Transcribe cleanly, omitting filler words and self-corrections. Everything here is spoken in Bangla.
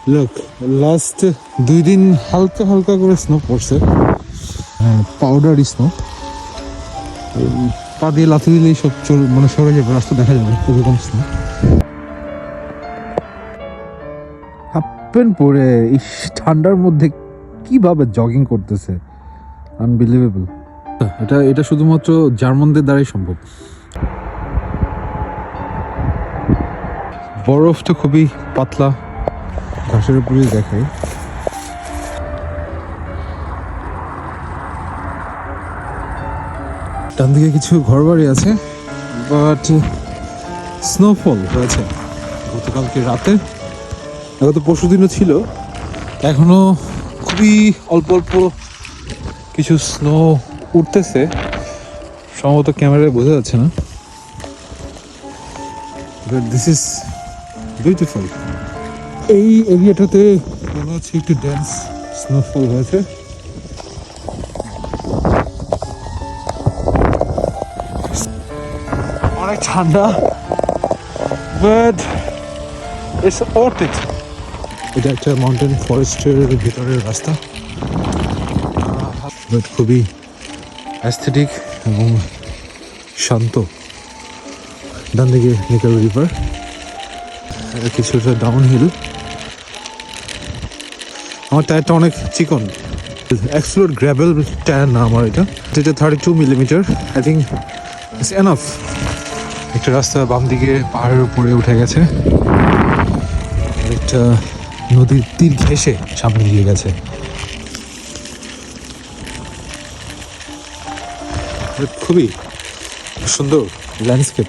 লোক লাস্ট 2 দিন হালকা হালকা করে স্নো পড়ছে, পাউডারি স্নো। পা দিয়ে লাথি দিলেই সব মানে সরে যাবে, রাস্তা দেখা যাবে এরকম স্নো। হাফ প্যান্ট পরে এই ঠান্ডার মধ্যে কিভাবে জগিং করতেছে, আনবিলিভেবল। এটা শুধুমাত্র জার্মানদের দ্বারাই সম্ভব। বরফ তো খুবই পাতলা, ঘাসের উপরে দেখায়। ডান দিকে কিছু ঘর বাড়ি আছে, বাট স্নোফল হয়েছে গতকালকে রাতে, গত পরশু দিনও ছিল। এখনো খুবই অল্প অল্প কিছু স্নো উঠতেছে, সম্ভবত ক্যামেরায় বোঝা যাচ্ছে না, বাট দিস ইজ বিউটিফুল। এই এরিয়াটাতে মনে হচ্ছে একটু ডেন্স স্নোফল হয়েছে। অনেক ঠান্ডা, বাট ইটস ওয়ার্থ ইট। এটা একটা মাউন্টেন ফরেস্টের ভিতরের রাস্তা, বাট খুবই অ্যাস্থেটিক এবং শান্ত। ডান দিকে নিকেল রিভার, কিছুটা ডাউন হিল। আমার টায়ারটা অনেক চিকন, এক্সপ্লোর গ্র্যাভেল টায়ার না আমার এটা 32 millimetre. I think it's enough. একটা রাস্তা বাম দিকে পাহাড়ের উপরে উঠে গেছে, একটা নদীর তীর ঘেঁষে সামনে দিয়ে গেছে। খুবই সুন্দর ল্যান্ডস্কেপ।